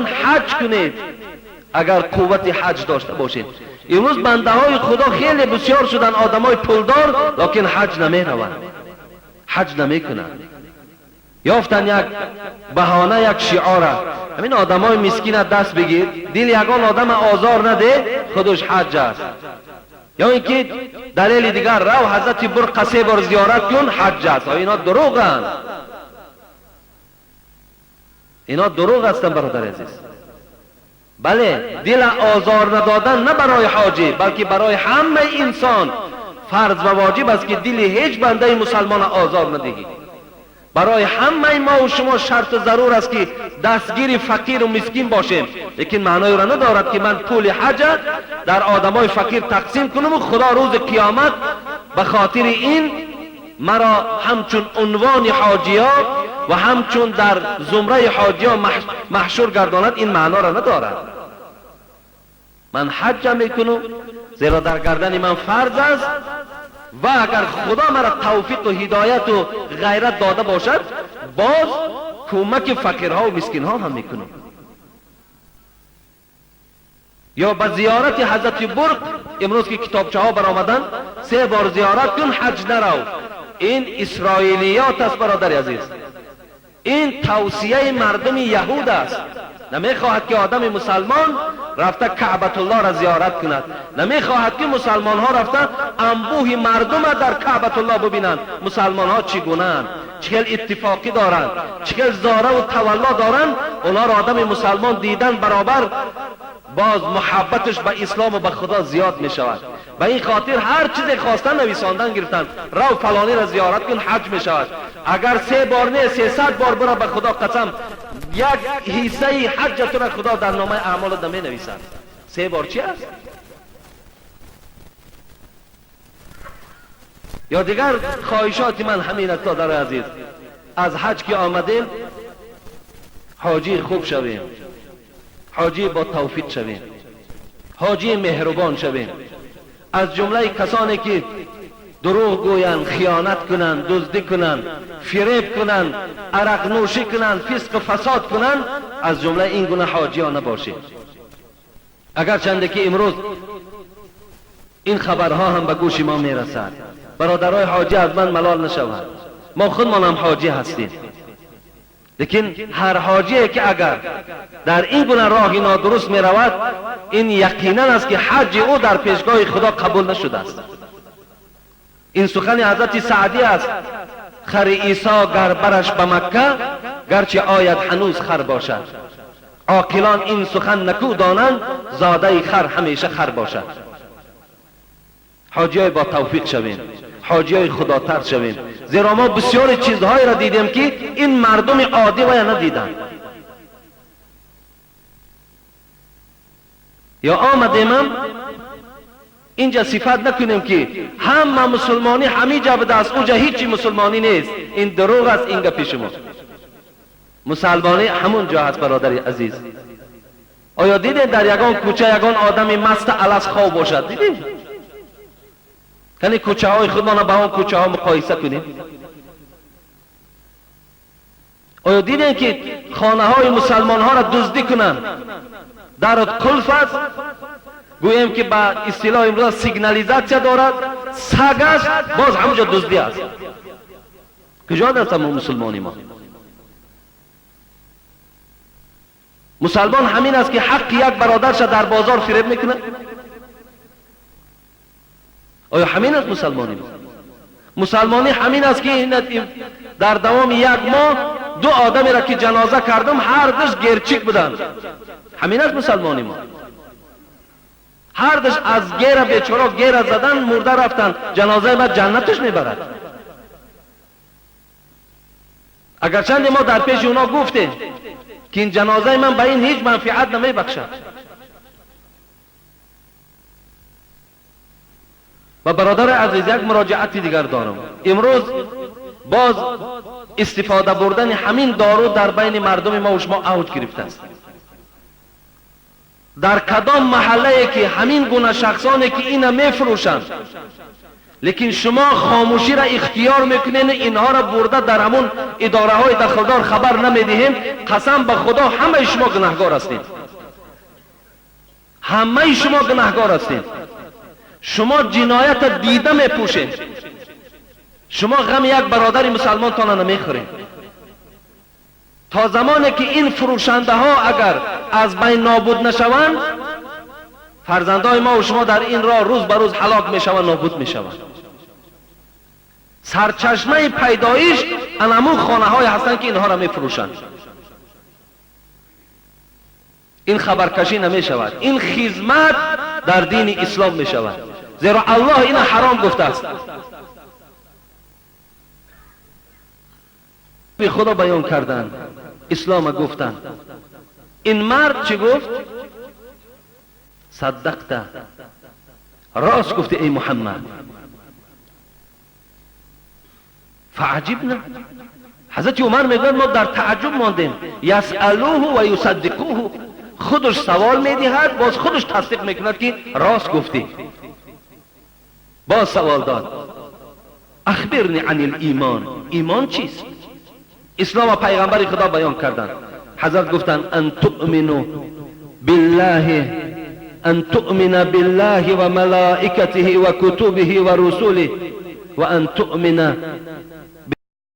حج کنید اگر قوت حج داشته باشید. امروز بنده های خدا خیلی بسیار شدن، آدم های پولدار، لیکن حج نمی روند، حج نمی کنند. یافتن یک بهانه، یک شعار، همین آدم های مسکین دست بگیر، دل یگان آدم آزار نده، خودش حج است. یا اینکه دلیل دیگر، رو حضرت برق 3 بار زیارت کن، حج است. اینا دروغند، اینا دروغ هستند برادر عزیز. بله، دل آزار ندادن نه برای حاجی بلکه برای همه انسان فرض و واجب است که دل هیچ بنده مسلمان آزار ندهی. برای همه ما و شما شرط و ضرور است که دستگیر فقیر و مسکین باشیم، لیکن معنای را ندارد که من پول حج در آدمای فقیر تقسیم کنم و خدا روز قیامت به خاطر این مرا همچون عنوان حاجی ها و همچون در زمره حاجی ها محشور گرداند. این معنا را ندارد. من حج میکنم زیرا در گردن من فرض است و اگر خدا مرا توفیق و هدایت و غیرت داده باشد باز کمک فقیرها و مسکینها هم میکنم. یا به زیارت حضرت برق، امروز که کتابچه ها برآمدن 3 بار زیارت کن حج نرو، این اسرائیلیات است برادر عزیز. این توصیه مردم یهود است. نمیخواهد که آدم مسلمان رفته کعبت الله را زیارت کند، نمیخواهد که مسلمان ها رفته انبوه مردم در کعبت الله ببینند مسلمان ها چگونه‌اند، چه اتفاقی دارند، چه زاره و تولا دارند. اونا را آدم مسلمان دیدن برابر باز محبتش به اسلام و به خدا زیاد می شود. به این خاطر هر چیز خواستن نویساندن گرفتن، رو فلانی را زیارت کن حج می شود. اگر 3 بار نه 300 بار برو به خدا قسم یک حصه حج تو را خدا در نامه اعمال نمی نویسد. 3 بار چی است؟ یا دیگر خواهشات من همین است برادر عزیز، از حج که آمدیم حاجی خوب شویم، حاجی با توفیق شویم، حاجی مهربان شویم. از جمله کسانی که دروغ گویند، خیانت کنند، دزدی کنند، فریب کنند، عرق نوشی کنند، فسق و فساد کنند، از جمله این گونه حاجی ها نباشید. اگر چنده که امروز این خبرها هم به گوش ما میرسد، برادرای حاجی از من ملال نشوند، ما خودمان هم حاجی هستیم. لیکن هر حاجی که اگر در این گونه راهی نادرست می رود، این یقینا است که حج او در پیشگاه خدا قبول نشده است. این سخن حضرت سعدی است: خر عیسی گر برش به مکه، گرچه آید هنوز خر باشد. عاقلان این سخن نکو دانند، زاده خر همیشه خر باشد. حاجی با توفیق شویم، حاجی خدا تر شویم، زیرا ما بسیار چیزهایی را دیدیم که این مردم عادی و ندیدند. یا آمدیم اینجا صفت نکنیم که همه مسلمانی همه جا بده است، اونجا هیچی مسلمانی نیست. این دروغ است. اینجا پیش ما مسلمانی همون جا هست برادر عزیز. آیا دیدین در یگان کوچه یگان آدمی مست الست خواب باشد؟ دیدین؟ کنی کوچه های خودمان با اون کوچه ها مقایسه کنیم. آیا دیدین که خانه های مسلمان ها را دزدی کنند؟ درت قلف است، گوییم که با اصطلاح امروز سیگنالیزاسیا دارد، سگ است، باز همونجا دزدی است. کجا دست ما مسلمانی ما؟ مسلمان همین است که حق یک برادرش در بازار فریب میکنه؟ آیا همین است مسلمانی ما؟ مسلمانی همین است که در دوام 1 ماه 2 آدمی را که جنازه کردم هر دش گرچیک بودند. همین است مسلمانی ما؟ هر دش از گیر بیچاره گیر زدن مرده رفتن، جنازه ما جنتش میبرد. اگرچند ما در پیش اونا گفتیم که این جنازه من به این هیچ منفعت نمیبخشد. و برادر عزیز یک مراجعتی دیگر دارم. امروز باز استفاده بردن همین دارو در بین مردم ما و شما اوج گرفته است. در کدام محله که همین گونه شخصانی که اینا میفروشند لیکن شما خاموشی را اختیار میکنین، اینها را برده در همون اداره های دخلدار خبر نمیدهین. قسم به خدا همه شما گناهگار هستید، همه شما گناهگار هستید. شما جنایت دیده میپوشید، شما غم یک برادر مسلمان تان نمیخورید. تا زمانی که این فروشنده ها اگر از بین نابود نشوند، فرزندای ما و شما در این راه روز به روز هلاک میشوند، نابود میشوند. سرچشمه پیدایش انمون خانه های هستند که اینها را میفروشند. این خبرکشی نمی شود، این خدمت در دین اسلام می شود، زیرا الله این حرام گفته است. به خدا بیان کردن، اسلام گفتن. این مرد چی گفت؟ صدقت، راست گفتی ای محمد. فعجبنا، حضرت عمر میگن ما در تعجب ماندیم. یسألوه و یصدقوه، خودش سوال میدهد باز خودش تصدیق میکند که راست گفتی. باز سوال داد اخبرنی عن الایمان، ایمان چیست؟ اسلام و پیغمبر خدا بیان کردند. حضرت گفتند ان تؤمنوا بالله، ان تؤمن بالله و ملائکته و کتبه و رسوله و ان تؤمن